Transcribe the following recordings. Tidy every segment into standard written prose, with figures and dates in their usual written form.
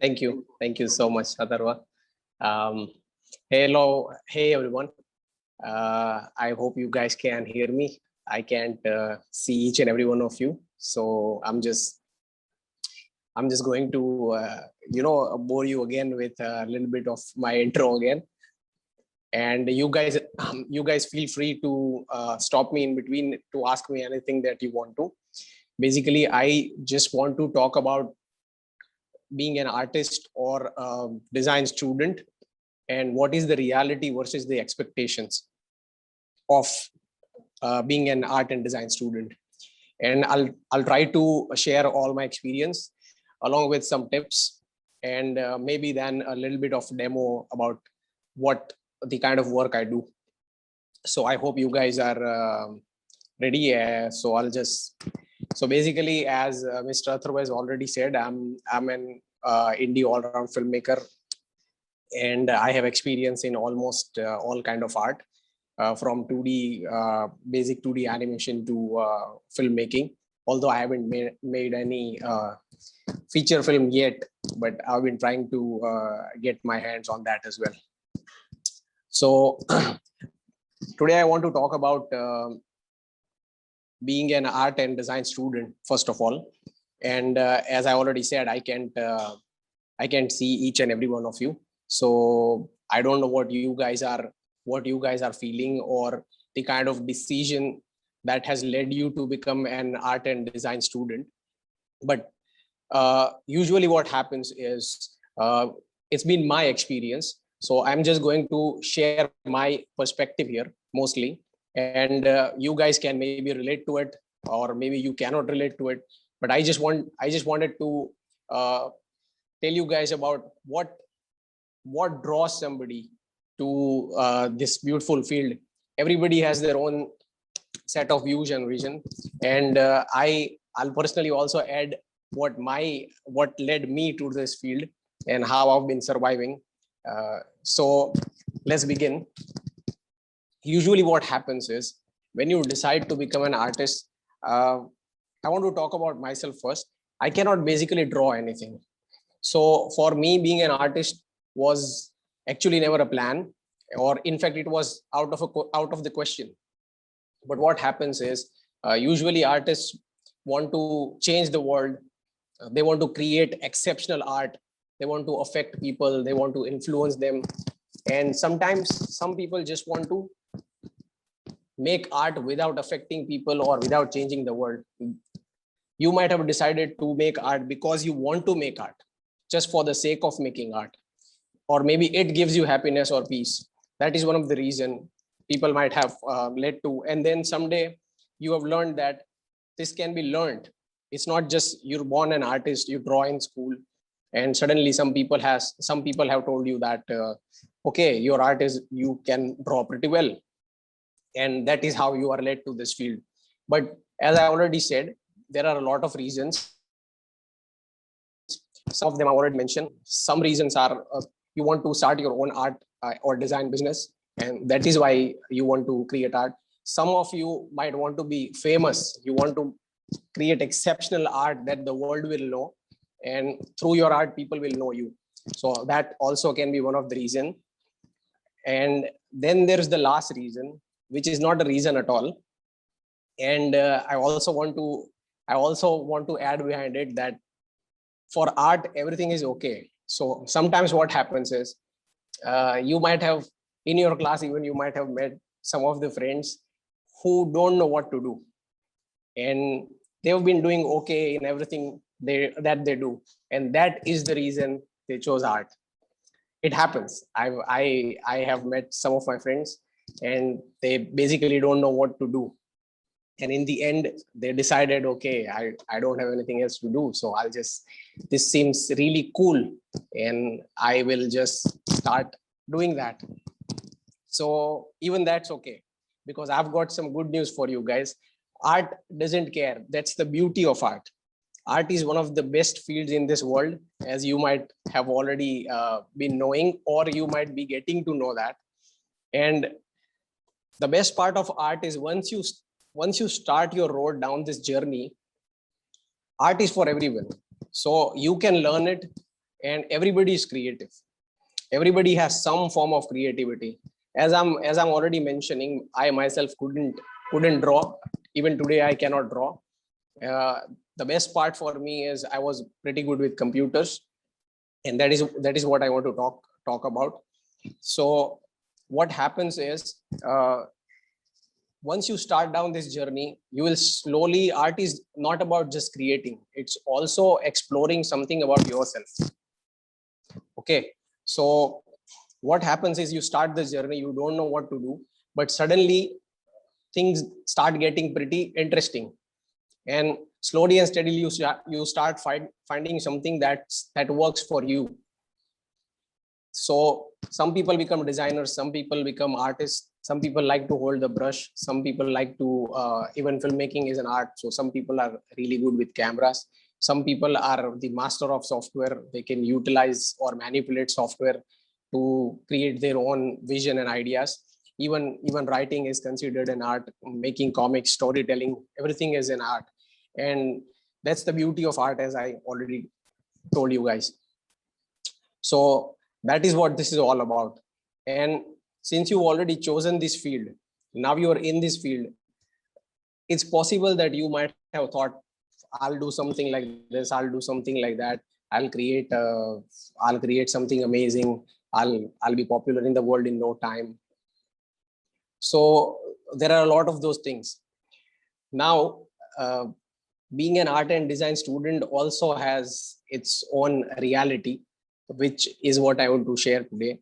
Thank you. Thank you so much, Atharva. Hello. Hey, everyone. I hope you guys can hear me. I can't see each and every one of you. So I'm just going to, bore you again with a little bit of my intro again. And you guys feel free to stop me in between to ask me anything that you want to. Basically, I just want to talk about being an artist or a design student and what is the reality versus the expectations of being an art and design student. And I'll try to share all my experience along with some tips and maybe then a little bit of demo about what the kind of work I do. So I hope you guys are ready. So basically, as Mr. Atharva has already said, I'm an indie all-around filmmaker, and I have experience in almost all kind of art, from 2D, basic 2D animation to filmmaking. Although I haven't made any feature film yet, but I've been trying to get my hands on that as well. So today I want to talk about being an art and design student, first of all. And as I already said, I can't see each and every one of you. So I don't know what you guys are feeling, or the kind of decision that has led you to become an art and design student. But usually what happens is, it's been my experience. So I'm just going to share my perspective here mostly. And you guys can maybe relate to it, or maybe you cannot relate to it. But I just wanted to tell you guys about what draws somebody to this beautiful field. Everybody has their own set of views and vision, and I'll personally also add what led me to this field and how I've been surviving. So let's begin. Usually what happens is, when you decide to become an artist, I want to talk about myself first. I cannot basically draw anything. So for me, being an artist was actually never a plan, or in fact, it was out of the question. But what happens is, usually artists want to change the world. They want to create exceptional art. They want to affect people. They want to influence them. And sometimes some people just want to make art without affecting people or without changing the world. You might have decided to make art because you want to make art, just for the sake of making art. Or maybe it gives you happiness or peace. That is one of the reasons people might have led to. And then someday you have learned that this can be learned. It's not just you're born an artist, you draw in school, and suddenly some people have told you that, okay, your art is, you can draw pretty well. And that is how you are led to this field. But as I already said, there are a lot of reasons. Some of them I already mentioned. Some reasons are you want to start your own art or design business, and that is why you want to create art. Some of you might want to be famous. You want to create exceptional art that the world will know, and through your art, people will know you. So that also can be one of the reasons. And then there's the last reason, which is not a reason at all. And I also want to add behind it that for art, everything is okay. So sometimes what happens is, you might have, in your class, even you might have met some of the friends who don't know what to do. And they've been doing okay in everything that they do. And that is the reason they chose art. It happens. I have met some of my friends, and they basically don't know what to do. And in the end, they decided, okay, I don't have anything else to do. So this seems really cool, and I will just start doing that. So even that's okay, because I've got some good news for you guys. Art doesn't care. That's the beauty of art. Art is one of the best fields in this world, as you might have already been knowing, or you might be getting to know that. And the best part of art is, once you start your road down this journey, art is for everyone. So you can learn it and everybody is creative. Everybody has some form of creativity. As I'm already mentioning, I myself couldn't draw. Even today, I cannot draw. The best part for me is I was pretty good with computers, and that is what I want to talk about. So what happens is, once you start down this journey, you will slowly, art is not about just creating, it's also exploring something about yourself. Okay, so what happens is you start this journey, you don't know what to do, but suddenly things start getting pretty interesting, and slowly and steadily you start finding something that works for you. So some people become designers, some people become artists, some people like to hold the brush, some people like to even filmmaking is an art. So some people are really good with cameras, some people are the master of software, they can utilize or manipulate software to create their own vision and ideas. Even writing is considered an art, making comics, storytelling, everything is an art. And that's the beauty of art, as I already told you guys. So that is what this is all about. And since you've already chosen this field, now you are in this field, it's possible that you might have thought, I'll do something like this, I'll do something like that, I'll create something amazing, I'll be popular in the world in no time. So there are a lot of those things. Now, being an art and design student also has its own reality, which is what I want to share today.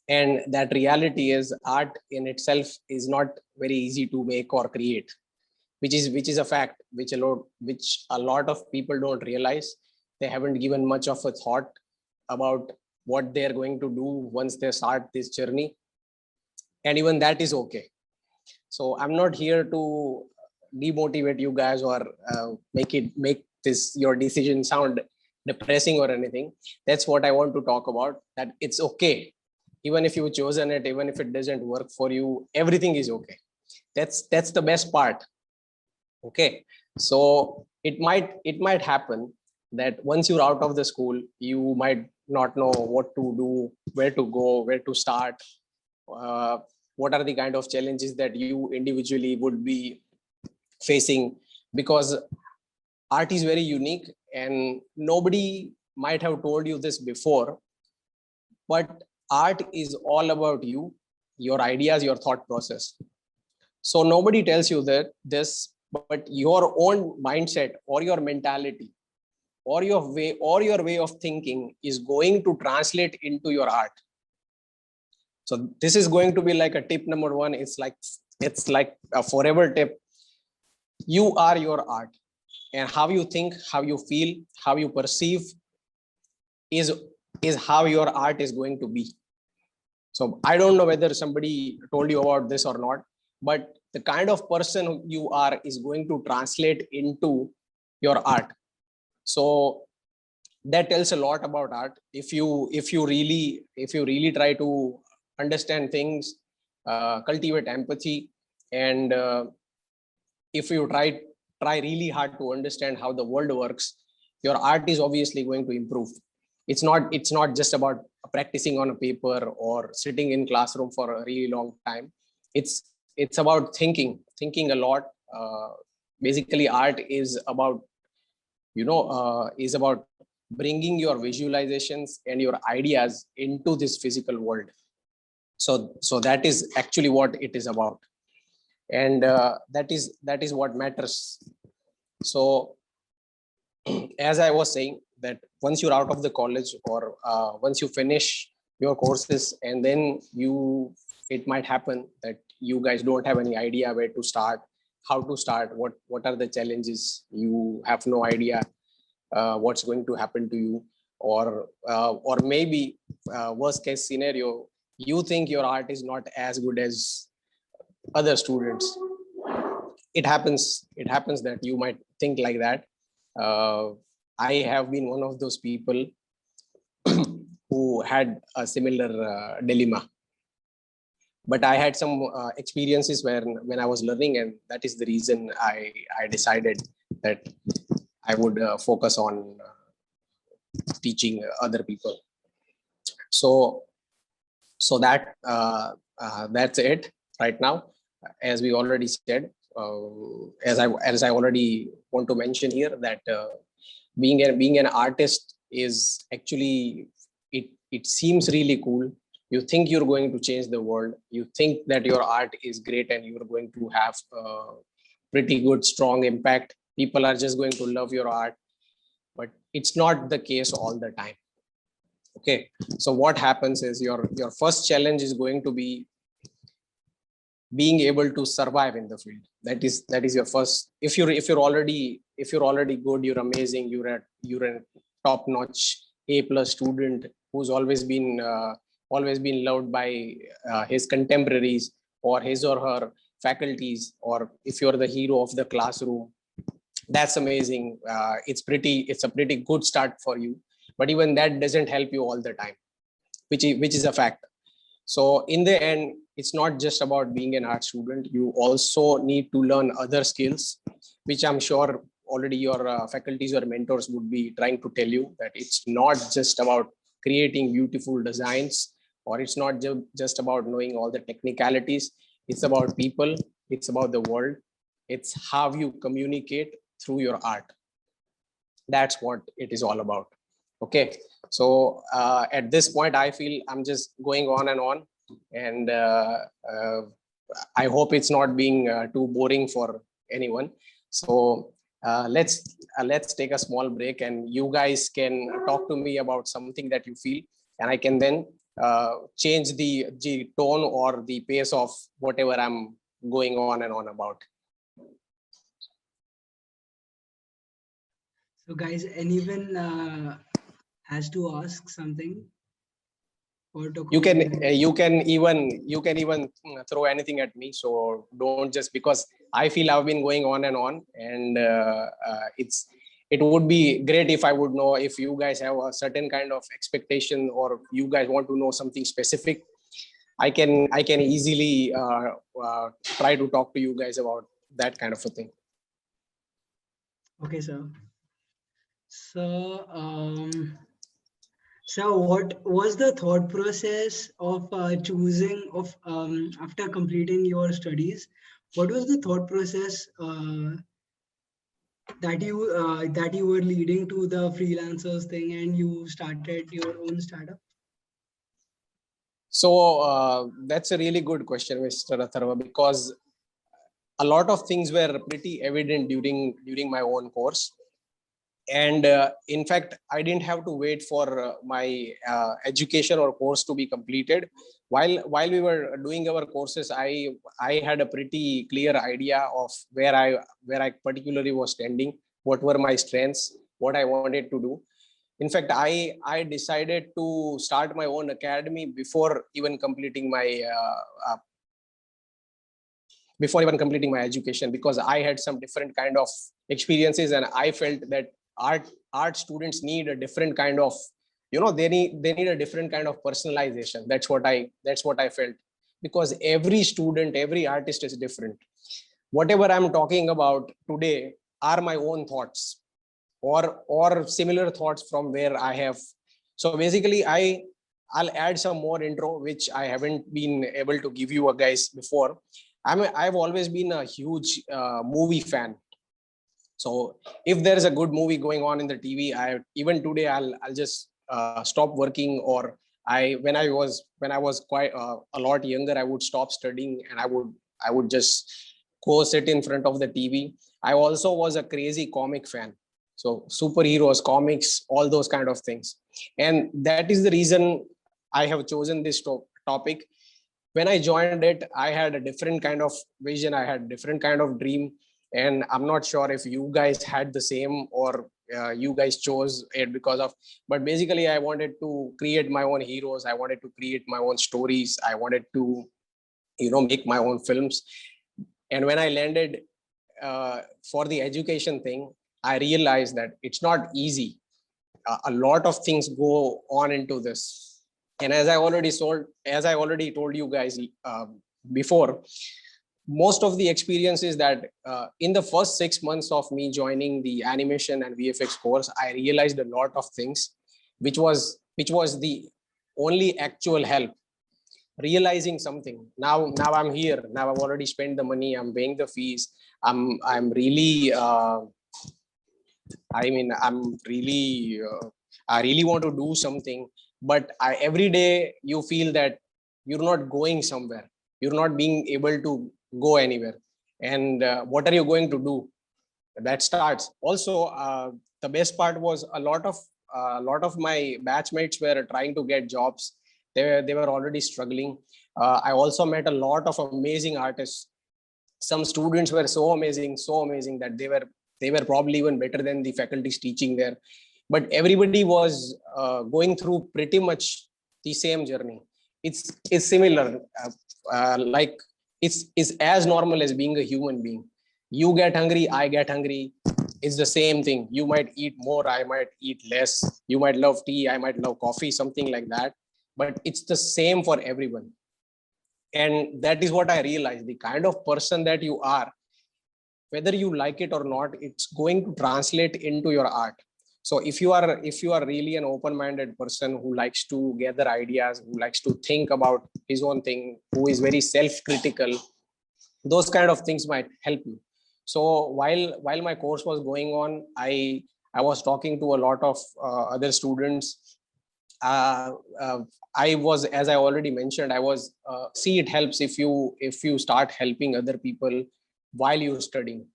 And that reality is, art in itself is not very easy to make or create, which is a fact, which a lot of people don't realize. They haven't given much of a thought about what they're going to do once they start this journey. And even that is okay. So I'm not here to demotivate you guys or make this your decision sound depressing or anything. That's what I want to talk about, that it's okay. Even if you've chosen it, even if it doesn't work for you, everything is okay. That's the best part. Okay, so it might happen that once you're out of the school, you might not know what to do, where to go, where to start, what are the kind of challenges that you individually would be facing, because art is very unique and nobody might have told you this before, but art is all about you, your ideas, your thought process. So nobody tells you that this, but your own mindset or your mentality or your way of thinking is going to translate into your art. So this is going to be like a tip number one. It's like a forever tip. You are your art, and how you think, how you feel, how you perceive is how your art is going to be. So I don't know whether somebody told you about this or not, but the kind of person you are is going to translate into your art. So that tells a lot about art. If you really try to understand things, cultivate empathy, and if you try really hard to understand how the world works, your art is obviously going to improve. It's not just about practicing on a paper or sitting in classroom for a really long time. It's about thinking a lot. Basically, art is about bringing your visualizations and your ideas into this physical world. So that is actually what it is about, and that is what matters. So as I was saying, that once you're out of the college, or once you finish your courses, and then it might happen that you guys don't have any idea where to start, how to start, what are the challenges, you have no idea what's going to happen to you, or maybe worst case scenario, you think your art is not as good as other students. It happens that you might think like that. I have been one of those people who had a similar dilemma, but I had some experiences when I was learning, and that is the reason I decided that I would focus on teaching other people. So that's it right now. As we already said, as I already want to mention here, that being an artist is actually, it seems really cool. You think you're going to change the world. You think that your art is great and you're going to have pretty good, strong impact. People are just going to love your art, but it's not the case all the time. Okay, so what happens is your first challenge is going to be being able to survive in the field. That is your first. If you're already good, you're amazing, you're a top notch A+ student who's always been loved by his contemporaries or his or her faculties, or if you're the hero of the classroom, that's amazing. It's a pretty good start for you, but even that doesn't help you all the time, which is a fact. So in the end, it's not just about being an art student. You also need to learn other skills, which I'm sure already your faculties or mentors would be trying to tell you, that it's not just about creating beautiful designs, or it's not just about knowing all the technicalities. It's about people. It's about the world. It's how you communicate through your art. That's what it is all about. Okay, so at this point, I feel I'm just going on and on, and I hope it's not being too boring for anyone. So let's take a small break, and you guys can talk to me about something that you feel, and I can then change the tone or the pace of whatever I'm going on and on about. So guys, anyone has to ask something? You can even throw anything at me. So don't, just because I feel I've been going on and on, and it would be great if I would know if you guys have a certain kind of expectation, or you guys want to know something specific. I can easily try to talk to you guys about that kind of a thing. Okay, sir. So what was the thought process of choosing of after completing your studies? What was the thought process that you were leading to the freelancers thing, and you started your own startup? So that's a really good question, Mr. Atharva, because a lot of things were pretty evident during my own course. And in fact, I didn't have to wait for my education or course to be completed. While we were doing our courses, I had a pretty clear idea of where I particularly was standing, what were my strengths, what I wanted to do. In fact, I decided to start my own academy before even completing my education, because I had some different kind of experiences, and I felt that art students need a different kind of, they need a different kind of personalization. That's what I felt, because every student, every artist is different. Whatever I'm talking about today are my own thoughts, or similar thoughts from where I have. So basically, I'll add some more intro, which I haven't been able to give you guys before. I've always been a huge movie fan. So if there is a good movie going on in the TV, even today I'll just stop working, or when I was quite a lot younger, I would stop studying, and I would just go sit in front of the TV. I also was a crazy comic fan. So superheroes, comics, all those kind of things. And that is the reason I have chosen this topic. When I joined it, I had a different kind of vision. I had a different kind of dream. And I'm not sure if you guys had the same, or you guys chose it because of, but basically I wanted to create my own heroes. I wanted to create my own stories. I wanted to, make my own films. And when I landed for the education thing, I realized that it's not easy. A lot of things go on into this. And as I already told you guys before, most of the experiences that in the first 6 months of me joining the animation and VFX course, I realized a lot of things. which was the only actual help. Realizing something. Now I'm here. Now I've already spent the money. I'm paying the fees. I'm really. I'm really. I really want to do something, but every day you feel that you're not going somewhere. You're not being able to go anywhere. And what are you going to do? That starts. Also, the best part was a lot of my batchmates were trying to get jobs. They were already struggling. I also met a lot of amazing artists. Some students were so amazing that they were probably even better than the faculties teaching there. But everybody was going through pretty much the same journey. It's similar, like it's as normal as being a human being. You get hungry, I get hungry. It's the same thing. You might eat more, I might eat less. You might love tea, I might love coffee, something like that. But it's the same for everyone. And that is what I realized. The kind of person that you are, whether you like it or not, it's going to translate into your art. So if you are really an open-minded person who likes to gather ideas, who likes to think about his own thing, who is very self-critical, those kind of things might help you. So while my course was going on, I was talking to a lot of other students. I was, as I already mentioned, I was see, it helps if you start helping other people while you're studying.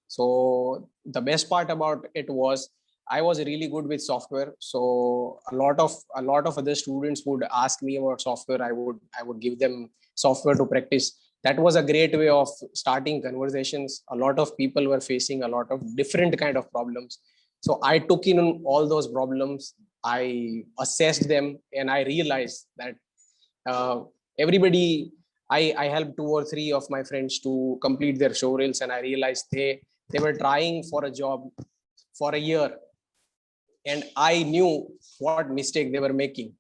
So the best part about it was I was really good with software. So a lot of other students would ask me about software. I would give them software to practice. That was a great way of starting conversations. A lot of people were facing a lot of different kind of problems. So I took in all those problems. I assessed them, and I realized that everybody, I helped 2 or 3 of my friends to complete their show reels, and I realized they were trying for a job for a year, and I knew what mistake they were making.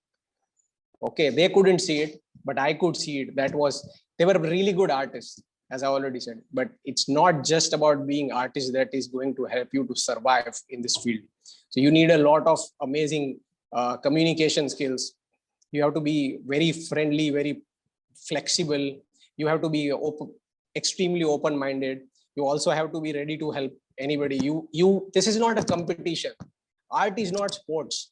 Okay, they couldn't see it, but I could see it. That was, they were really good artists, as I already said. But it's not just about being artists that is going to help you to survive in this field. So you need a lot of amazing communication skills. You have to be very friendly, very flexible. You have to be extremely open-minded. You also have to be ready to help anybody. This is not a competition. Art is not sports.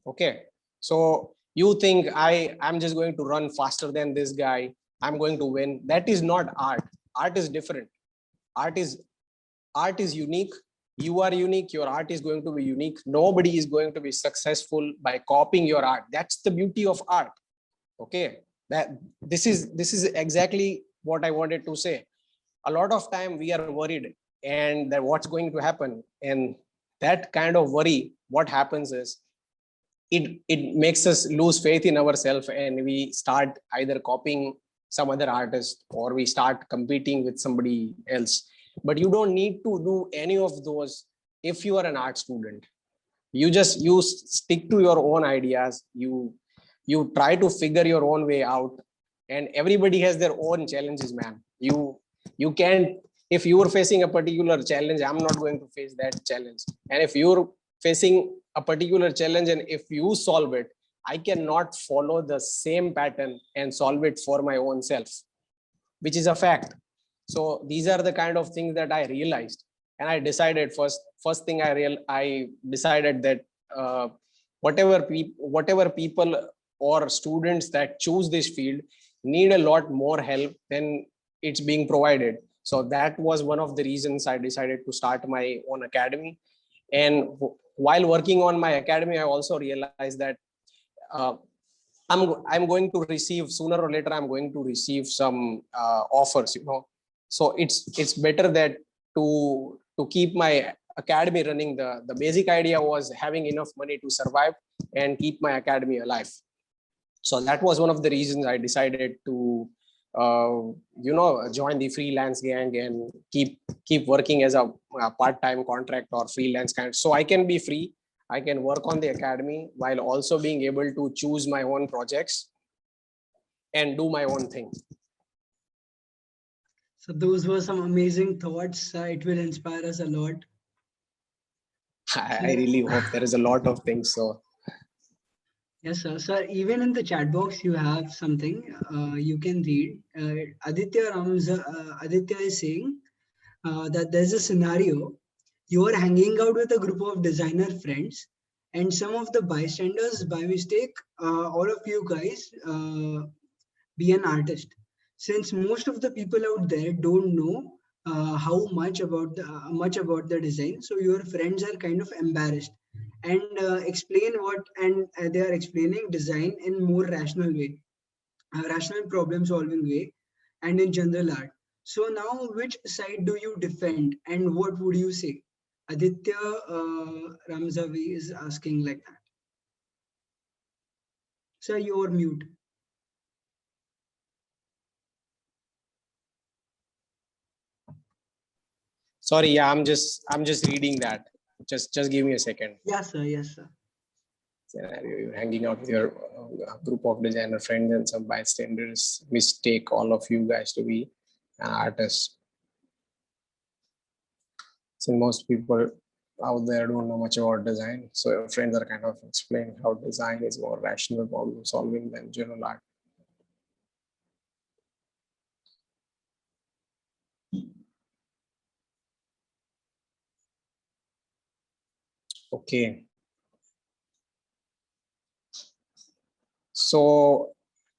Okay, so you think I'm just going to run faster than this guy, I'm going to win. That is not art. Art is different. Art is unique. You are unique. Your art is going to be unique. Nobody is going to be successful by copying your art. That's the beauty of art. Okay, that this is exactly what I wanted to say. A lot of time we are worried and that what's going to happen, and that kind of worry, what happens is it makes us lose faith in ourselves, and we start either copying some other artist or we start competing with somebody else. But you don't need to do any of those if you are an art student. You stick to your own ideas. You try to figure your own way out, and everybody has their own challenges, man. You can't, if you are facing a particular challenge, I'm not going to face that challenge. And if you're facing a particular challenge and if you solve it, I cannot follow the same pattern and solve it for my own self, which is a fact. So these are the kind of things that I realized, and I decided first thing I decided that whatever people or students that choose this field need a lot more help than it's being provided. So that was one of the reasons I decided to start my own academy. And while working on my academy, I also realized that uh, I'm going to receive, sooner or later I'm going to receive some offers, so it's better that to keep my academy running. The basic idea was having enough money to survive and keep my academy alive. So that was one of the reasons I decided to join the freelance gang and keep working as a part-time contract or freelance kind, so I can be free. I can work on the academy while also being able to choose my own projects and do my own thing. So those were some amazing thoughts. It will inspire us a lot. I really hope there is a lot of things. So Yes, sir. Sir, even in the chat box, you have something you can read. Aditya is saying that there's a scenario. You are hanging out with a group of designer friends, and some of the bystanders, by mistake, all of you guys be an artist. Since most of the people out there don't know how much about the design, so your friends are kind of embarrassed and explain what and they are explaining design in more rational way, rational problem solving way, and in general art. So now, which side do you defend, and what would you say? Aditya Ramzavi is asking like that. Sir, you're mute. Sorry, yeah, I'm just reading that. Just give me a second. Yes, sir. Yes, sir. Scenario: you're hanging out with your group of designer friends, and some bystanders mistake all of you guys to be an artist. So most people out there don't know much about design, so your friends are kind of explaining how design is more rational problem solving than general art. Okay, so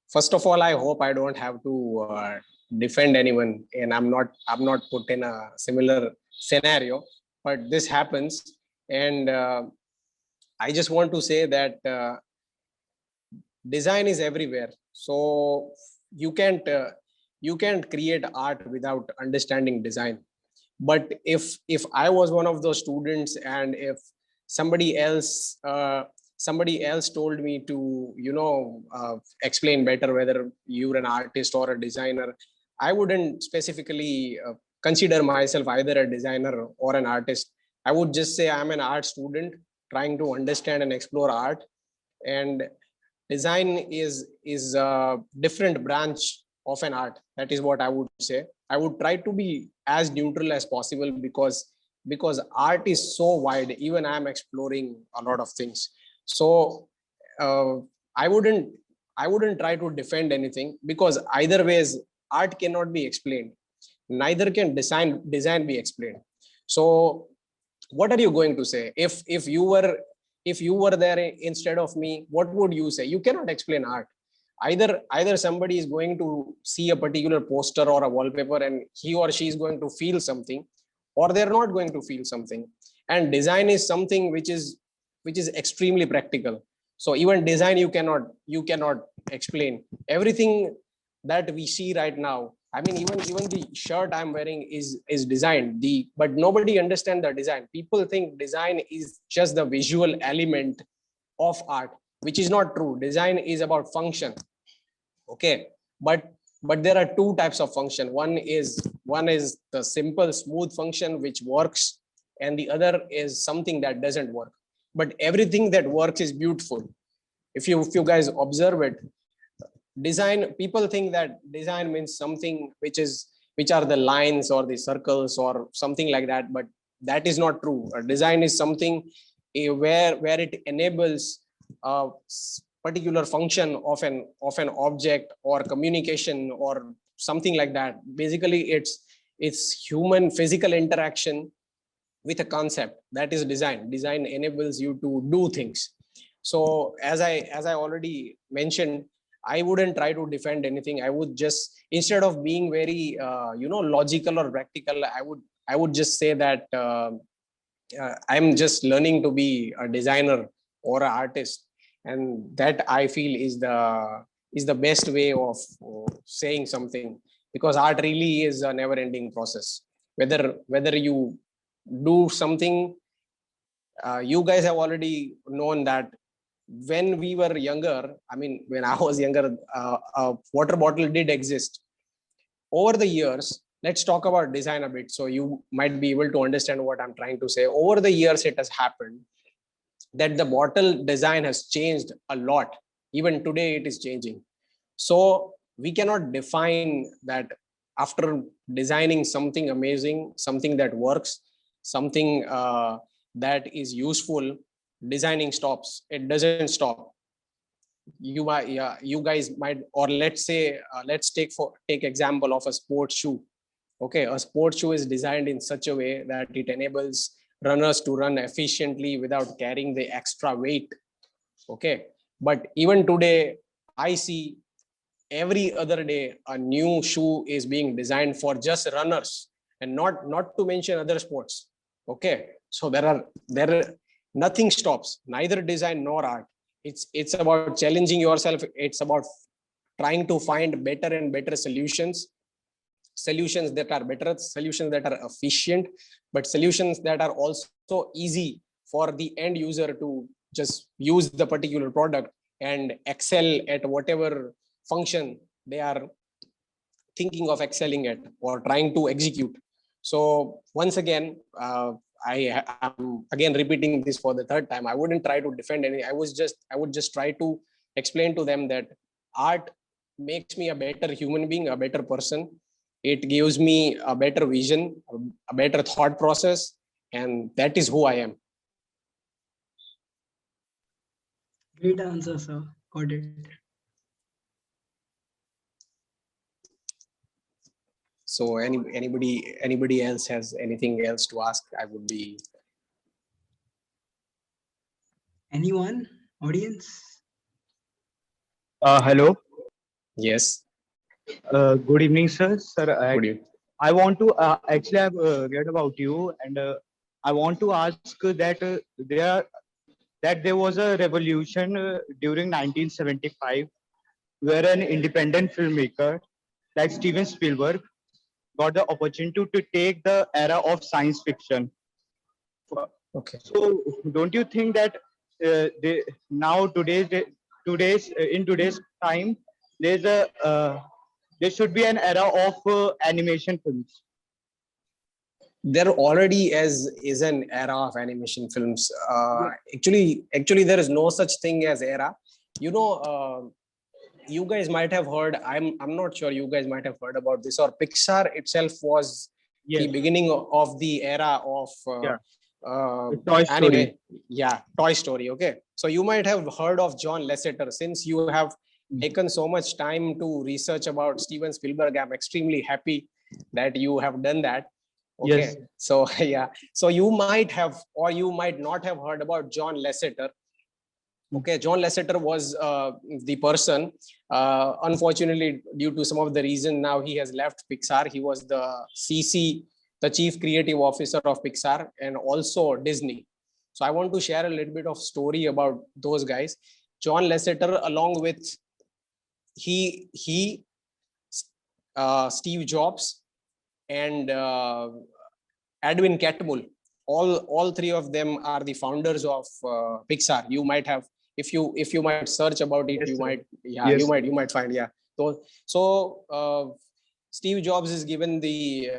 first of all, I hope I don't have to defend anyone, and I'm not put in a similar scenario, but this happens. And I just want to say that design is everywhere. So you can't create art without understanding design. But if I was one of those students, and if somebody else told me to explain better whether you're an artist or a designer, I wouldn't specifically consider myself either a designer or an artist. I would just say I'm an art student trying to understand and explore art. And design is a different branch of an art. That is what I would say. I would try to be as neutral as possible, because art is so wide. Even I am exploring a lot of things. So uh, i wouldn't I wouldn't try to defend anything, because either ways art cannot be explained, neither can design be explained. So what are you going to say? If you were there instead of me, what would you say? You cannot explain art. Either somebody is going to see a particular poster or a wallpaper, and he or she is going to feel something, or they're not going to feel something. And design is something which is extremely practical. So even design, you cannot explain everything that we see right now. I mean, even the shirt I'm wearing is designed. But nobody understands the design. People think design is just the visual element of art, which is not true. Design is about function. Okay, but there are two types of function. One is the simple smooth function which works, and the other is something that doesn't work. But everything that works is beautiful. If you guys observe it, design, people think that design means something which are the lines or the circles or something like that, but that is not true. A design is something where it enables a particular function of an object or communication or something like that. Basically it's human physical interaction with a concept. That is design enables you to do things. So as I already mentioned, I wouldn't try to defend anything. I would just, instead of being very logical or practical, I would just say that I'm just learning to be a designer or an artist, and that I feel is the best way of saying something, because art really is a never ending process. Whether you do something, you guys have already known that when we were younger, I mean, when I was younger, a water bottle did exist. Over the years, let's talk about design a bit, so you might be able to understand what I'm trying to say. Over the years, it has happened that the bottle design has changed a lot. Even today it is changing. So we cannot define that after designing something amazing, something that works, something that is useful, designing stops. It doesn't stop. you might, yeah, you guys might, or let's say, let's take example of a sports shoe. Okay, a sports shoe is designed in such a way that it enables runners to run efficiently without carrying the extra weight. Okay, but even today, I see every other day a new shoe is being designed for just runners, and not to mention other sports. Okay, so there are nothing stops, neither design nor art. It's about challenging yourself. It's about trying to find better and better solutions that are better, solutions that are efficient, but solutions that are also easy for the end user to just use the particular product and excel at whatever function they are thinking of excelling at or trying to execute. So once again, I am again repeating this for the third time. I wouldn't try to defend any. I would just try to explain to them that art makes me a better human being, a better person. It gives me a better vision, a better thought process, and that is who I am. Great answer, sir. Got it. So anybody else has anything else to ask? I would be. Anyone? Audience? Hello. Yes. Good evening, sir. Sir, Would you? I want to actually I've read about you, and I want to ask that there was a revolution during 1975 where an independent filmmaker like Steven Spielberg got the opportunity to take the era of science fiction. Okay. So, don't you think that they, now in today's time there's a there should be an era of animation films? There already is an era of animation films. Actually, there is no such thing as era. You know, you guys might have heard. I'm not sure. You guys might have heard about this. Or Pixar itself was the beginning of the era of Toy Story. anime. Yeah, Toy Story. Okay, so you might have heard of John Lasseter. Since you have taken so much time to research about Steven Spielberg, I'm extremely happy that you have done that. Okay, Yes. so yeah, so you might have or you might not have heard about John Lasseter. Okay, John Lasseter was the person. Unfortunately, due to some of the reason, now he has left Pixar. He was the CC, the Chief Creative Officer of Pixar, and also Disney. So I want to share a little bit of story about those guys. John Lasseter, along with Steve Jobs, and Edwin Catmull. All three of them are the founders of Pixar. You might have, if you might search about it, Yes, you sir. might, yeah, Yes. you might find, yeah. So Steve Jobs is given the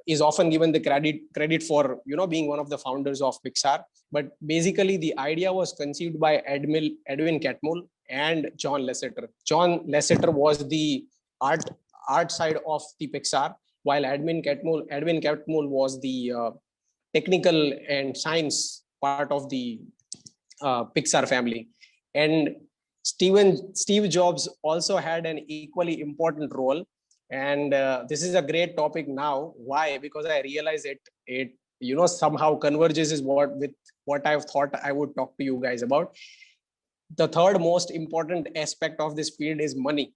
is often given the credit for being one of the founders of Pixar. But basically, the idea was conceived by Edwin Catmull and John Lasseter. John Lasseter was the art side of the Pixar, while Edwin Catmull was the technical and science part of the Pixar family. And Steve Jobs also had an equally important role. And this is a great topic now. Why? Because I realize it somehow converges with what I've thought I would talk to you guys about. The third most important aspect of this field is money.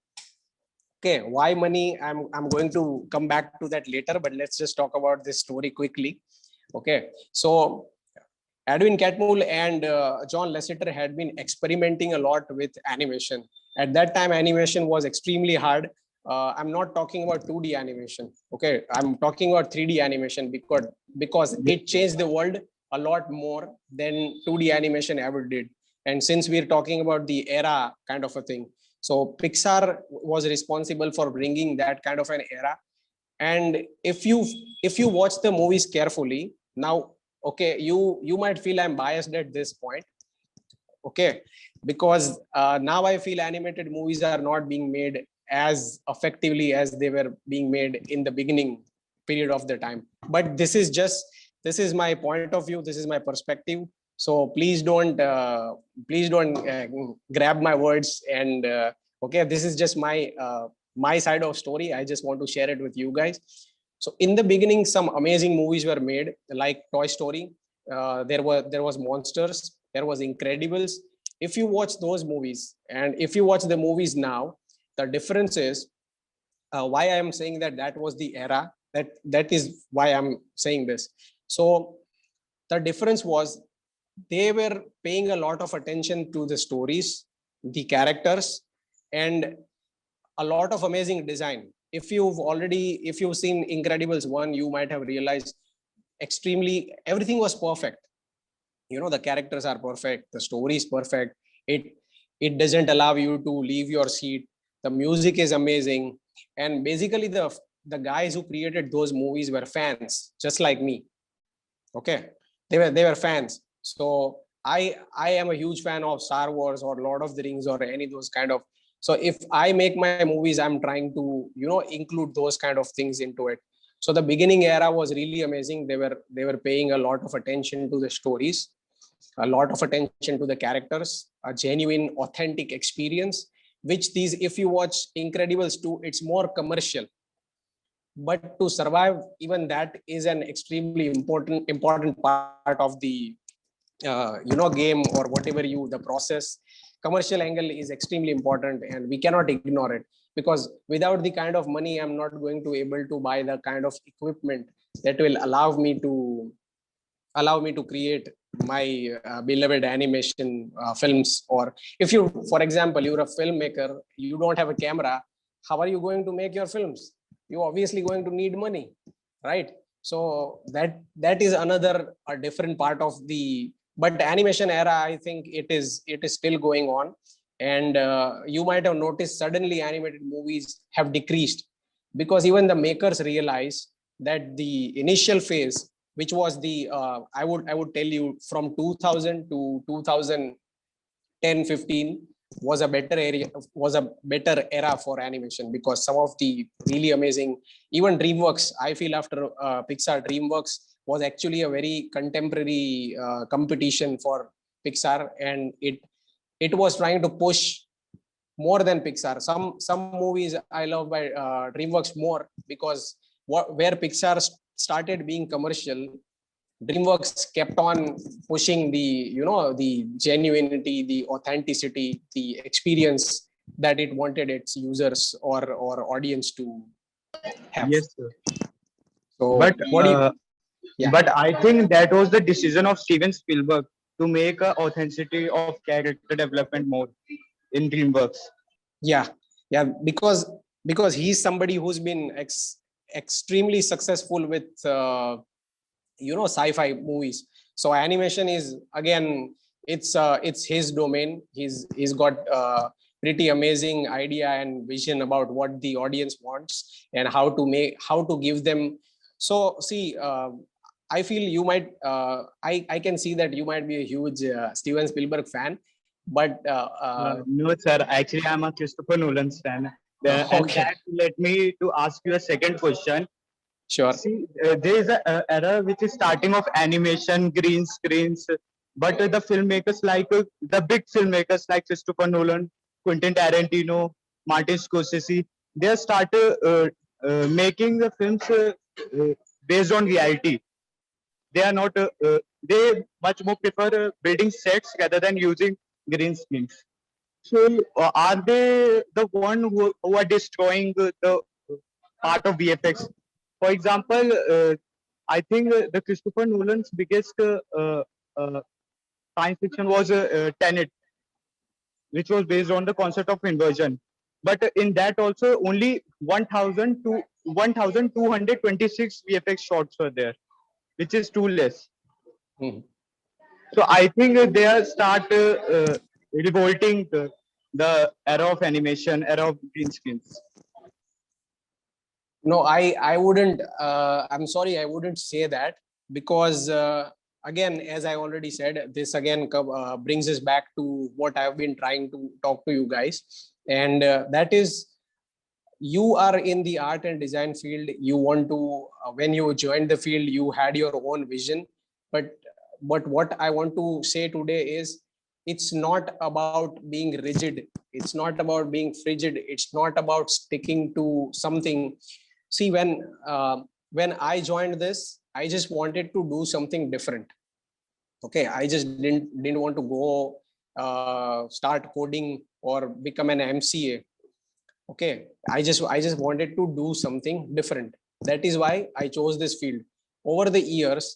Okay, why money? I'm going to come back to that later, but let's just talk about this story quickly. Okay, so Edwin Catmull and John Lasseter had been experimenting a lot with animation. At that time, animation was extremely hard. I'm not talking about 2D animation. Okay, I'm talking about 3D animation because it changed the world a lot more than 2D animation ever did. And since we're talking about the era kind of a thing, so Pixar was responsible for bringing that kind of an era. And if you watch the movies carefully now, okay, you might feel I'm biased at this point. Okay, because now I feel animated movies are not being made as effectively as they were being made in the beginning period of the time. But this is my point of view. This is my perspective. So please don't grab my words. And okay, this is just my side of story. I just want to share it with you guys. So in the beginning, some amazing movies were made, like Toy Story. There was Monsters. There was Incredibles. If you watch those movies, and if you watch the movies now, the difference is, why I am saying that was the era. That is why I'm saying this. So the difference was, they were paying a lot of attention to the stories, the characters, and a lot of amazing design. If you've seen Incredibles 1, you might have realized everything was perfect. The characters are perfect, the story is perfect. It doesn't allow you to leave your seat. The music is amazing. And basically, the guys who created those movies were fans, just like me. Okay, they were fans. So I am a huge fan of Star Wars or Lord of the Rings or any of those kind of. So if I make my movies, I'm trying to include those kind of things into it. So the beginning era was really amazing. They were paying a lot of attention to the stories, a lot of attention to the characters, a genuine, authentic experience. Which these, if you watch Incredibles 2, it's more commercial. But to survive, even that is an extremely important part of the game, or whatever the process. Commercial angle is extremely important, and we cannot ignore it, because without the kind of money, I'm not going to able to buy the kind of equipment that will allow me to create my beloved animation films. Or if you, for example, you're a filmmaker, you don't have a camera, how are you going to make your films? You're obviously going to need money, right? So that is another a different part of the. But the animation era, I think it is still going on. And you might have noticed, suddenly animated movies have decreased, because even the makers realize that the initial phase, which was the I would tell you, from 2000 to 2010-15, was a better era for animation, because some of the really amazing, even DreamWorks, I feel, after Pixar, DreamWorks was actually a very contemporary competition for Pixar, and it was trying to push more than Pixar. Some movies I love by DreamWorks more, because where Pixar started being commercial, DreamWorks kept on pushing the genuinity, the authenticity, the experience that it wanted its users or audience to have. Yes, sir. So But what do you? Yeah. but I think that was the decision of Steven Spielberg to make a authenticity of character development more in DreamWorks. Yeah, because he's somebody who's been extremely successful with sci-fi movies. So animation is, again, it's his domain. He's got pretty amazing idea and vision about what the audience wants, and how to give them. So see, I feel you might I can see that you might be a huge Steven Spielberg fan, but No, sir. Actually, I'm a Christopher Nolan's fan. And okay, that led me to ask you a second question. sure. See, there is a era which is starting of animation, green screens, but the filmmakers the big filmmakers like Christopher Nolan, Quentin Tarantino, Martin Scorsese, they started making the films based on reality. They are not. They much more prefer building sets rather than using green screens. So, are they the one who are destroying the part of VFX? For example, I think the Christopher Nolan's biggest uh, science fiction was Tenet, which was based on the concept of inversion. But in that also, only 1,000 to 1,226 VFX shots were there, which is too less. Mhm. So I think they are start revolting the era of animation, era of green screens. No, I wouldn't. I'm sorry, I wouldn't say that, because again, as I already said, this again brings us back to what I've been trying to talk to you guys, and that is, you are in the art and design field. You want to, when you joined the field, you had your own vision, but what I want to say today is, it's not about being rigid. It's not about being frigid. It's not about sticking to something. See, when I joined this, I just wanted to do something different. Okay, I just didn't want to go start coding or become an MCA. Okay, I just wanted to do something different. That is why I chose this field. Over the years,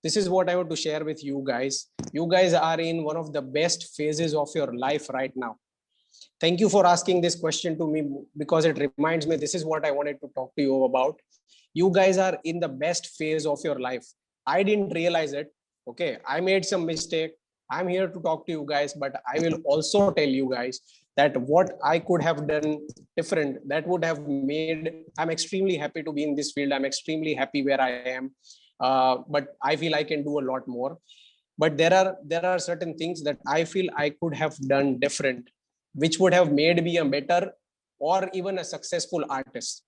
this is what I want to share with you guys. You guys are in one of the best phases of your life right now. Thank you for asking this question to me, because it reminds me this is what I wanted to talk to you about. You guys are in the best phase of your life. I didn't realize it. Okay, I made some mistake. I'm here to talk to you guys, but I will also tell you guys that what I could have done different, that would have made, I'm extremely happy to be in this field. I'm extremely happy where I am. But I feel I can do a lot more. But there are certain things that I feel I could have done different, which would have made me a better or even a successful artist.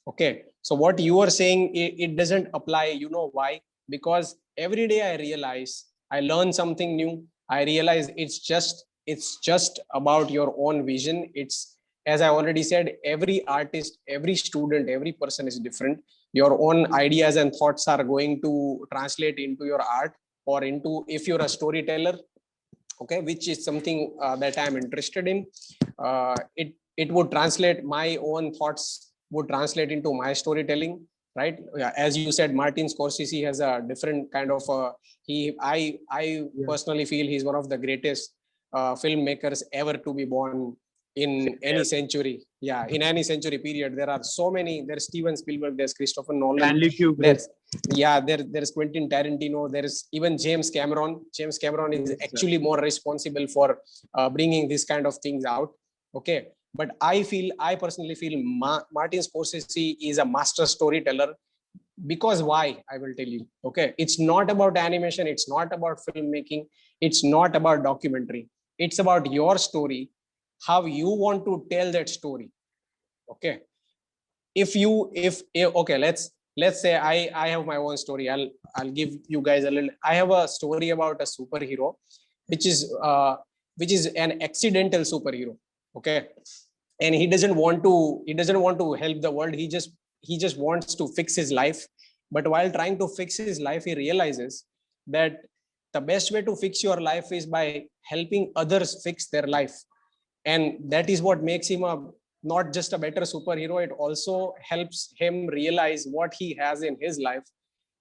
Okay, so what you are saying, it doesn't apply. You know why? Because every day I realize, I learn something new. I realize it's just about your own vision. It's, as I already said, every artist, every student, every person is different. Your own ideas and thoughts are going to translate into your art, or into, if you're a storyteller, okay, which is something that I'm interested in. It would translate, my own thoughts would translate into my storytelling, right? Yeah, as you said, Martin Scorsese has a different kind of I personally feel he's one of the greatest filmmakers ever to be born in any century. Yeah, in any century period. There are so many. There's Steven Spielberg, there's Christopher Nolan, Stanley Kubrick. there's, yeah, there's Quentin Tarantino, there's even James Cameron. James Cameron is actually more responsible for bringing this kind of things out. Okay, but I personally feel Martin Scorsese is a master storyteller. Because why? I will tell you. Okay, it's not about animation, it's not about filmmaking, it's not about documentary. It's about your story, how you want to tell that story. Okay, if okay, let's say I have my own story. I'll give you guys a little. I have a story about a superhero, which is an accidental superhero. Okay, and he doesn't want to help the world. He just wants to fix his life. But while trying to fix his life, he realizes that the best way to fix your life is by helping others fix their life. And that is what makes him a not just a better superhero. It also helps him realize what he has in his life,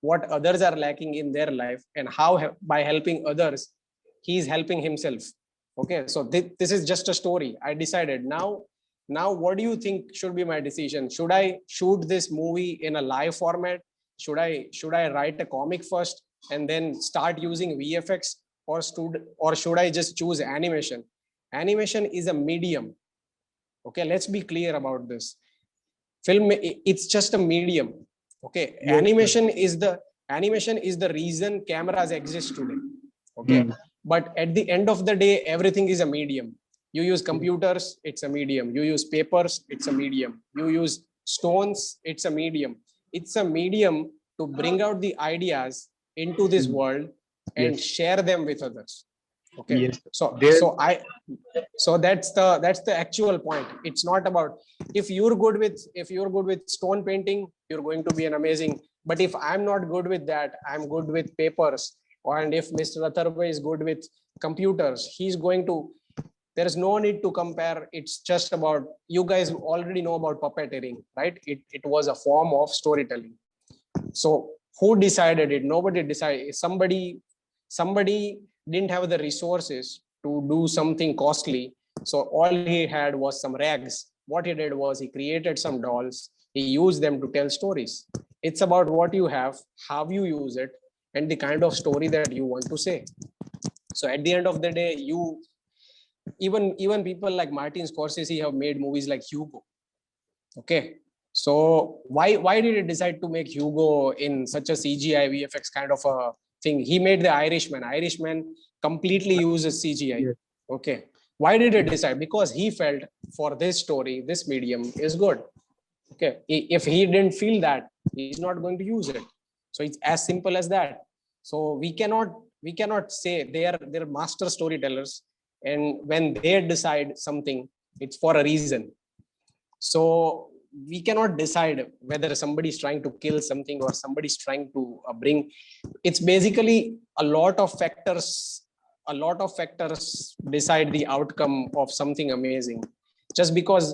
what others are lacking in their life, and how by helping others he is helping himself. Okay, so this is just a story. I decided, now what do you think should be my decision? Should I shoot this movie in a live format? Should I write a comic first and then start using VFX, or should I just choose animation? Animation is a medium. Okay, let's be clear about this. Film, it's just a medium. Okay, Yes, animation is the reason cameras exist today. Okay, but at the end of the day, everything is a medium. You use computers, it's a medium. You use papers, it's a medium. You use stones, it's a medium. It's a medium to bring out the ideas into this world and Yes. share them with others. Okay, Yes. so There- so that's the actual point. It's not about, if you're good with stone painting, you're going to be an amazing. But if I'm not good with that, I'm good with papers. And if Mr. Atharva is good with computers, he's going to, there's no need to compare. It's just about, you guys already know about puppeteering, right? It was a form of storytelling. So who decided it? Nobody decided. Somebody didn't have the resources to do something costly. So all he had was some rags. What he did was he created some dolls. He used them to tell stories. It's about what you have, how you use it, and the kind of story that you want to say. So at the end of the day, even people like Martin Scorsese have made movies like Hugo. Okay, so why did he decide to make Hugo in such a CGI VFX kind of a thing? He made the Irishman. Irishman completely uses CGI. Yes. Okay, why did he decide? Because he felt for this story, this medium is good. Okay, if he didn't feel that, he's not going to use it. So it's as simple as that. So we cannot we cannot say they're master storytellers, and when they decide something, it's for a reason. So we cannot decide whether somebody's trying to kill something or somebody's trying to bring. It's basically a lot of factors. A lot of factors decide the outcome of something amazing. Just because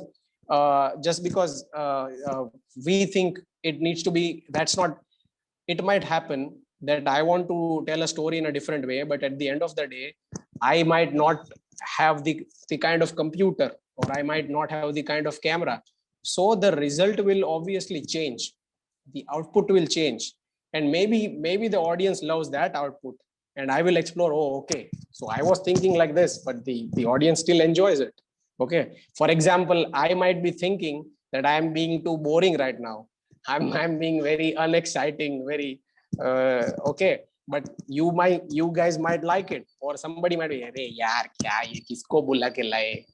we think it needs to be, that's not. It might happen that I want to tell a story in a different way, but at the end of the day, I might not have the kind of computer, or I might not have the kind of camera. So the result will obviously change. The output will change. And maybe the audience loves that output. And I will explore, oh, okay. So I was thinking like this, but the audience still enjoys it. Okay. For example, I might be thinking that I'm being too boring right now. I'm being very unexciting, very okay. But you guys might like it, or somebody might be, "Arey yaar, kya ye kisko bula ke laye?"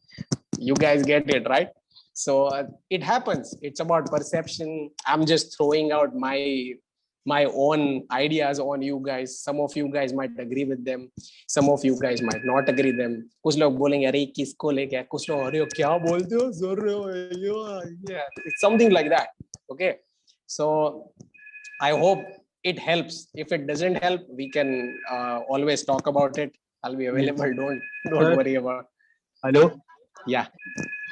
You guys get it, right? So it happens. It's about perception. I'm just throwing out my own ideas on you guys. Some of you guys might agree with them. Some of you guys might not agree them. कुछ लोग बोलेंगे अरे किसको लेके, कुछ लोग अरे क्या बोलते हो जोर रहे हो, yeah, it's something like that. Okay, so I hope it helps. If it doesn't help, we can always talk about it. I'll be available. Don't worry about. Hello. Yeah.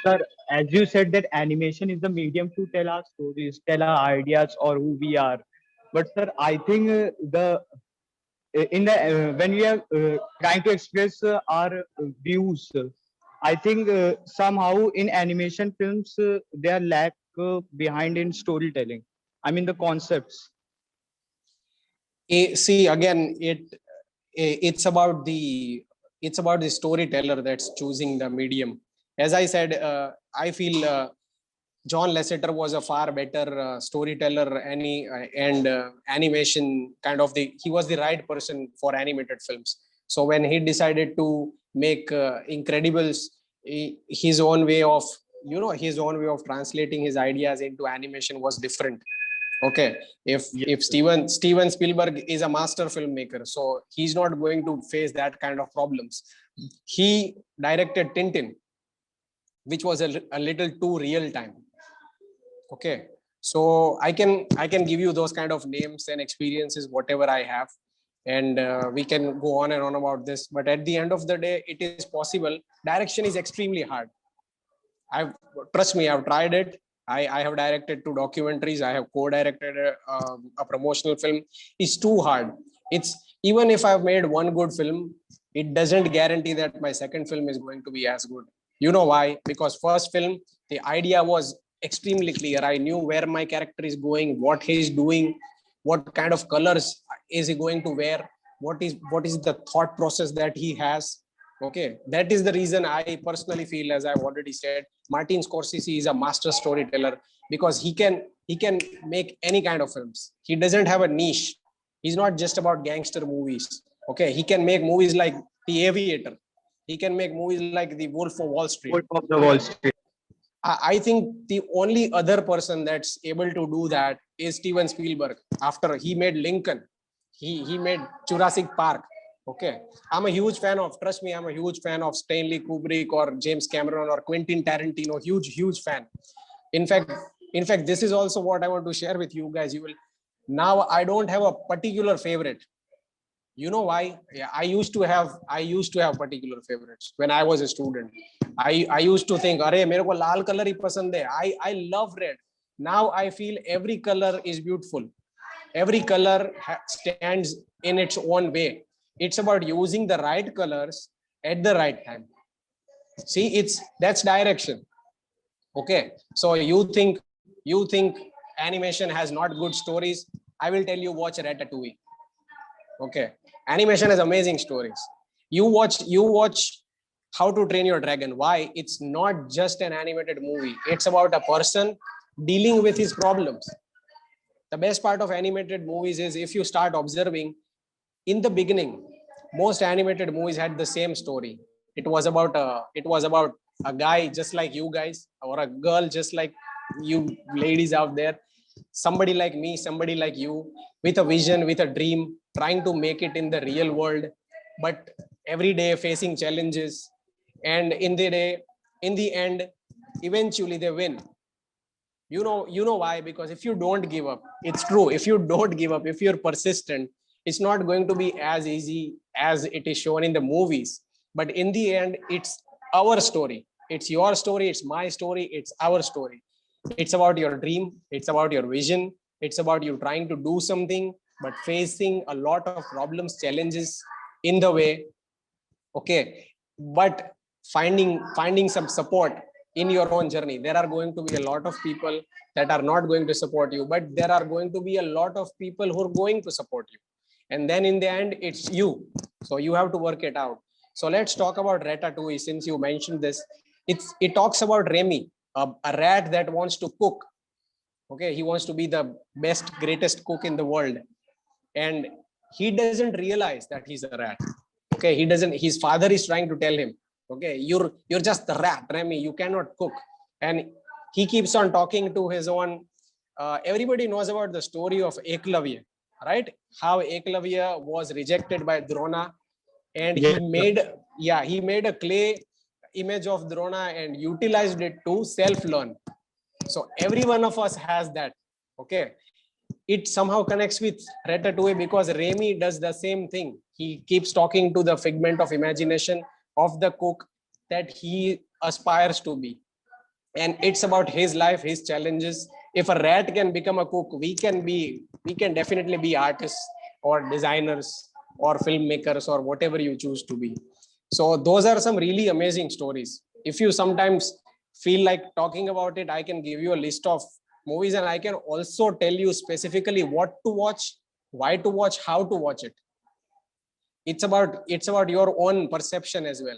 Sir, as you said that animation is the medium to tell our stories, tell our ideas or who we are. But sir, I think when we are trying to express our views, I think somehow in animation films they are lack behind in storytelling. I mean the concepts. See, again, it's about the storyteller that's choosing the medium. As I said, I feel John Lasseter was a far better storyteller, and animation kind of he was the right person for animated films. So when he decided to make Incredibles, his own way of translating his ideas into animation was different. Okay, if Steven Spielberg is a master filmmaker, so he's not going to face that kind of problems. He directed Tintin, which was a little too real time. Okay, so I can give you those kind of names and experiences, whatever I have, and we can go on and on about this. But at the end of the day, it is possible. Direction is extremely hard. Trust me, I've tried it. I have directed 2 documentaries. I have co-directed a promotional film. It's too hard. It's even if I've made one good film, it doesn't guarantee that my second film is going to be as good. You know why? Because first film, the idea was extremely clear. I knew where my character is going, what he's doing, what kind of colors is he going to wear, what is the thought process that he has. Okay, that is the reason I personally feel, as I've already said, Martin Scorsese is a master storyteller, because he can make any kind of films. He doesn't have a niche. He's not just about gangster movies. Okay, he can make movies like The Aviator. He can make movies like The Wolf of Wall Street. Wolf of the Wall Street. I think the only other person that's able to do that is Steven Spielberg. After he made Lincoln, he made Jurassic Park. Okay, I'm a huge fan of, trust me, I'm a huge fan of Stanley Kubrick or James Cameron or Quentin Tarantino. Huge fan. In fact, this is also what I want to share with you guys. Now I don't have a particular favorite. You know why? Yeah, I used to have particular favorites when I was a student. I used to think, "Arey, mere ko lal color hi pasand hai." I love red. Now I feel every color is beautiful. Every color stands in its own way. It's about using the right colors at the right time. See, that's direction. Okay, so you think animation has not good stories? I will tell you, watch Ratatouille. Okay, animation has amazing stories. You watch How to Train Your Dragon. Why? It's not just an animated movie. It's about a person dealing with his problems. The best part of animated movies is, if you start observing, in the beginning, most animated movies had the same story. It was about a guy just like you guys, or a girl just like you ladies out there. somebody like me, somebody like you, with a vision, with a dream, trying to make it in the real world, but every day facing challenges. And in the end, eventually they win. You know why? Because if you don't give up, it's true, if you don't give up, if you're persistent, it's not going to be as easy as it is shown in the movies. But in the end, it's our story, it's your story, it's my story, it's our story. It's about your dream, it's about your vision, it's about you trying to do something, but facing a lot of problems, challenges in the way. Okay, but finding some support in your own journey. There are going to be a lot of people that are not going to support you, but there are going to be a lot of people who are going to support you, and then in the end it's you. So you have to work it out. So let's talk about Ratatouille, since you mentioned this. It talks about Remy, a rat that wants to cook. Okay, he wants to be the best, greatest cook in the world, and he doesn't realize that he's a rat. Okay, he doesn't. His father is trying to tell him, okay, you're just a rat, Remy, you cannot cook. And he keeps on talking to his own. Everybody knows about the story of Eklavya, right? How Eklavya was rejected by Drona, and Yes, he made a clay image of Drona and utilized it to self learn. So every one of us has that. Okay, it somehow connects with Ratatouille because Remy does the same thing. He keeps talking to the figment of imagination of the cook that he aspires to be. And it's about his life, his challenges. If a rat can become a cook, we can definitely be artists or designers or filmmakers or whatever you choose to be. So those are some really amazing stories. If you sometimes feel like talking about it, I can give you a list of movies, and I can also tell you specifically what to watch, why to watch, how to watch it. It's about your own perception as well.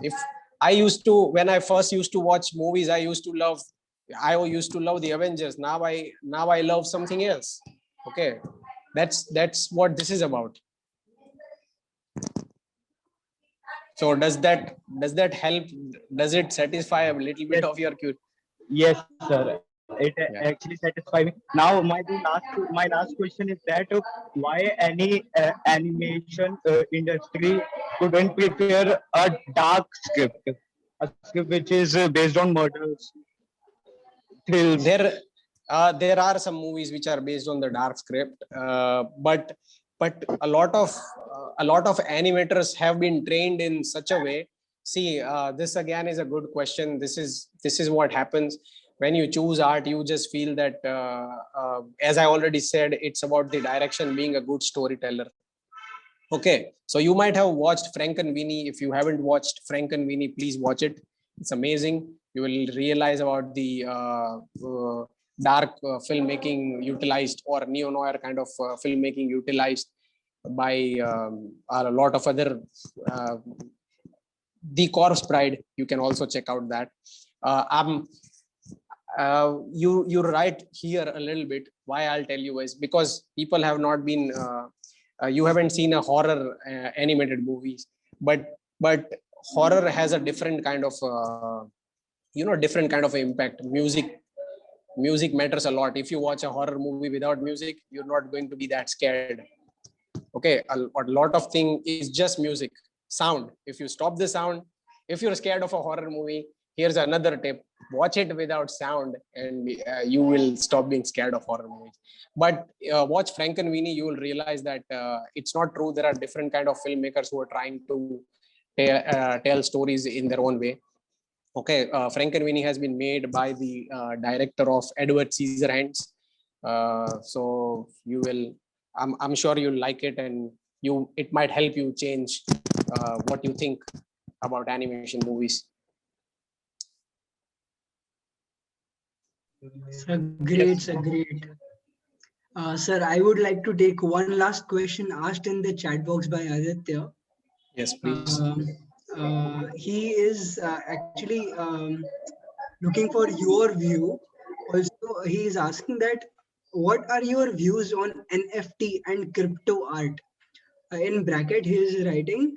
If I used to, when I first used to watch movies, I used to love the Avengers. Now I love something else. Okay, that's what this is about. So does that help? Does it satisfy a little bit yes, of your curiosity? yes, sir. It Yeah. actually satisfies me. Now, my last question is that why any animation industry couldn't prepare a dark script, a script which is based on murders, thrills. There are some movies which are based on the dark script, but a lot of animators have been trained in such a way. See, this again is a good question. This is what happens when you choose art. You just feel that, as I already said, it's about the direction, being a good storyteller. Okay, so you might have watched Frankenweenie. If you haven't watched Frankenweenie, please watch it. It's amazing. You will realize about the dark filmmaking utilized, or neo noir kind of filmmaking utilized by a lot of other. Uh, the Corpse Bride. You can also check out that. I'm you write here a little bit. Why I'll tell you is because people have not been. You haven't seen a horror animated movies, but horror has a different kind of different kind of impact. Music matters a lot. If you watch a horror movie without music, you're not going to be that scared. Okay, a lot of thing is just music, sound. If you stop the sound, if you're scared of a horror movie, here's another tip: watch it without sound, and you will stop being scared of horror movies. But watch Frankenweenie, you will realize that it's not true. There are different kind of filmmakers who are trying to tell stories in their own way. Okay, Frankenweenie has been made by the director of Edward Scissorhands. So you will, I'm sure you'll like it, and it might help you change what you think about animation movies. Sir, great, sir, great. Sir, I would like to take one last question asked in the chat box by Aditya. Yes, please. He is actually looking for your view. Also, he is asking that what are your views on NFT and crypto art? In bracket, he is writing,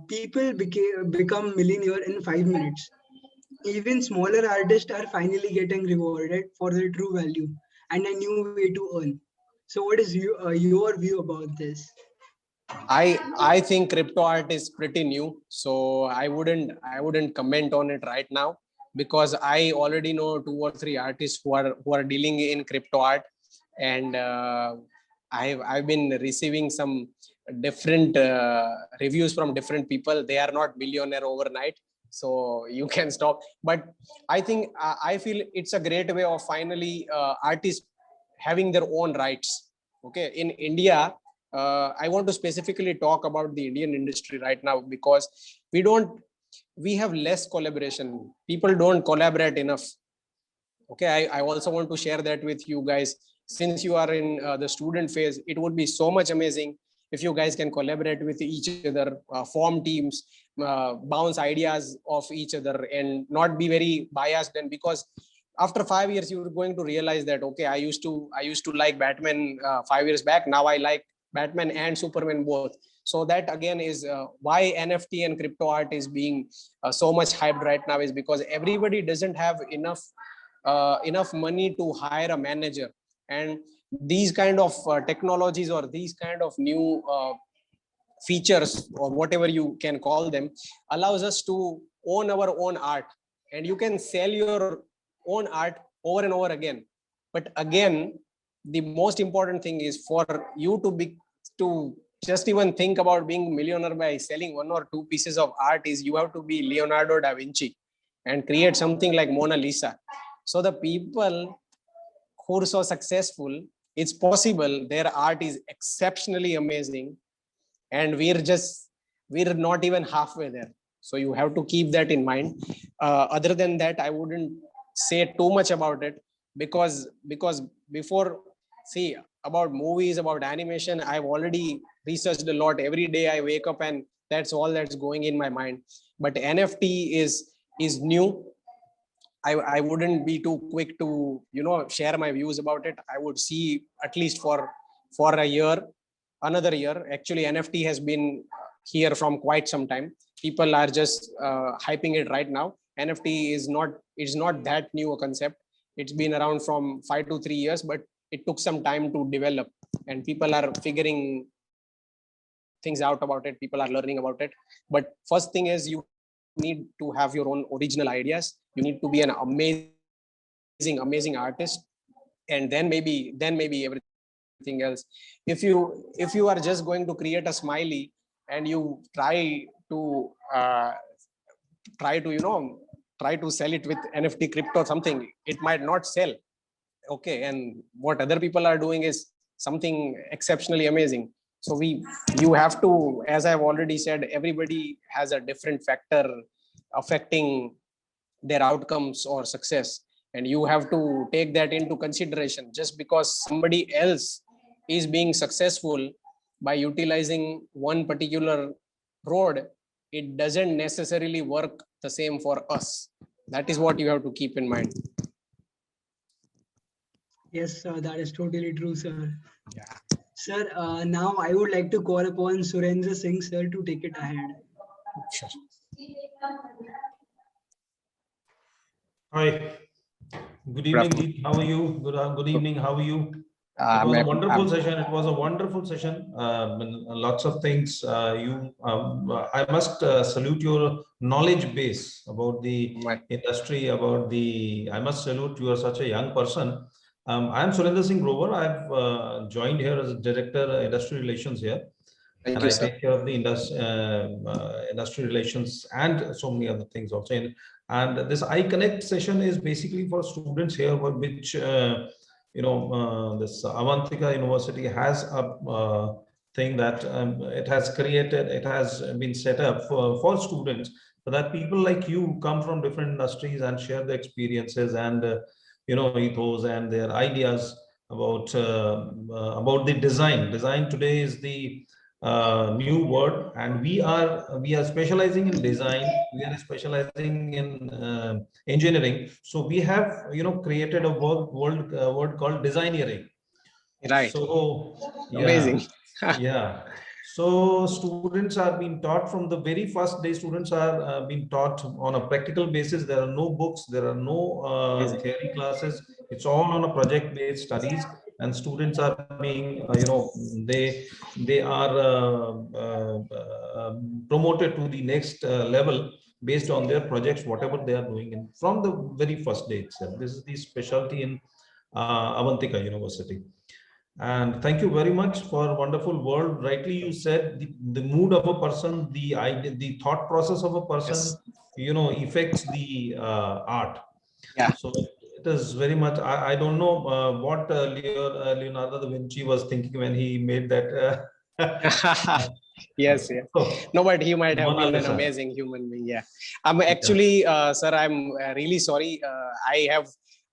people become millionaire in 5 minutes. Even smaller artists are finally getting rewarded for their true value. and a new way to earn. So what is your view about this? I think crypto art is pretty new, so I wouldn't comment on it right now, because I already know 2 or 3 artists who are dealing in crypto art, and I've been receiving some different reviews from different people. They are not millionaire overnight, so you can stop. But I think I feel it's a great way of finally artists having their own rights. Okay, in India, I want to specifically talk about the Indian industry right now, because we have less collaboration. People don't collaborate enough. Okay, I also want to share that with you guys. Since you are in the student phase, it would be so much amazing if you guys can collaborate with each other, form teams, bounce ideas of each other, and not be very biased. And because after 5 years, you're going to realize that, okay, I used to like Batman 5 years back. Now I like Batman and Superman both. So that again is why NFT and crypto art is being so much hyped right now, is because everybody doesn't have enough money to hire a manager. And these kind of technologies, or these kind of new features, or whatever you can call them, allows us to own our own art, and you can sell your own art over and over again. But again, the most important thing is for you to just even think about being millionaire by selling 1 or 2 pieces of art, is you have to be Leonardo da Vinci and create something like Mona Lisa. So the people who are so successful, it's possible their art is exceptionally amazing, and we're not even halfway there. So you have to keep that in mind. Other than that, I wouldn't say too much about it, because before, see, about movies, about animation, I've already researched a lot. Every day I wake up and that's all that's going in my mind. But NFT is new. I wouldn't be too quick to share my views about it. I would see at least for a year, another year. Actually, NFT has been here from quite some time. People are just hyping it right now. NFT is not that new a concept. It's been around from 5 to 3 years, but it took some time to develop, and people are figuring things out about it. People are learning about it. But first thing is, you need to have your own original ideas. You need to be an amazing artist, and then maybe everything else. If you are just going to create a smiley, and you to uh, try to sell it with NFT, crypto, something, it might not sell. Okay, and what other people are doing is something exceptionally amazing. So you have to, as I've already said, everybody has a different factor affecting their outcomes or success, and you have to take that into consideration. Just because somebody else is being successful by utilizing one particular road, it doesn't necessarily work the same for us. That is what you have to keep in mind. Yes, sir, that is totally true, sir. Yeah. Sir, now I would like to call upon Surendra Singh, sir, to take it ahead. Sure. Hi. Good evening, Geet. How are you? Good evening. How are you? It was a wonderful session. It was a wonderful session. Lots of things. I must salute your knowledge base about the industry. I must salute you are such a young person. I am Surendra Singh Grover. I've joined here as a director, industry relations here. Thank and you, I sir. take care of the industry relations and so many other things also. And this iConnect session is basically for students here, which this Avantika University has a thing that it has been set up for students, so that people like you come from different industries and share the experiences and ethos and their ideas about the design. Design today is the new word, and we are specializing in design. We are specializing in engineering. So we have created a word called designeering. Right. So Amazing. yeah. So students are being taught from the very first day. Students are being taught on a practical basis. There are no books. There are no theory classes. It's all on a project-based studies, and students are being, they are promoted to the next level based on their projects, whatever they are doing, and from the very first day itself. This is the specialty in Avantika University. And thank you very much for a wonderful word. Rightly you said, the mood of a person, the idea, the thought process of a person, Yes. affects the art. Yeah. So it is very much, I don't know what Leonardo da Vinci was thinking when he made that. Yes, yeah. So, No, but he might have Mona been an Lisa. amazing human being. Yeah. I'm actually, sir, I'm really sorry.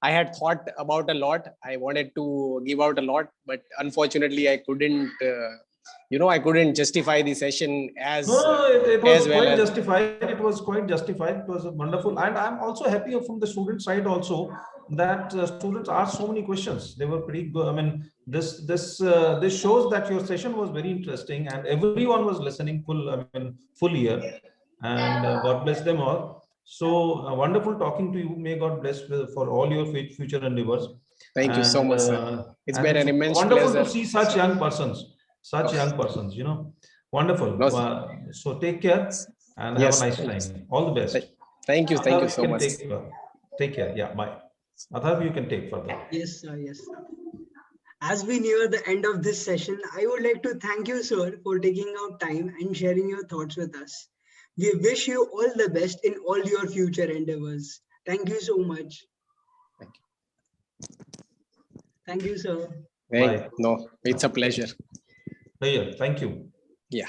I had thought about a lot. I wanted to give out a lot, but unfortunately, I couldn't. I couldn't justify the session as No, it was as well quite as. justified. It was quite justified. It was wonderful. And I'm also happy from the student side also that students asked so many questions. They were pretty good. I mean, this shows that your session was very interesting and everyone was listening full ear. And God bless them all. So wonderful talking to you. May God bless for all your future endeavors. Thank you so much, sir. It's And been it's an immense wonderful pleasure. to see such young persons. Wonderful. No, sir. So take care and have a Yes. nice time. All the best. Thank you. Thank you Atharv, so you can much. take care. Yeah, bye. Atharv, you can take further. Yes, sir. Yes, sir. As we near the end of this session, I would like to thank you, sir, for taking out time and sharing your thoughts with us. We wish you all the best in all your future endeavors. Thank you so much. Thank you. Thank you, sir. Hey, Bye. no, it's a pleasure. Thank you. Yeah.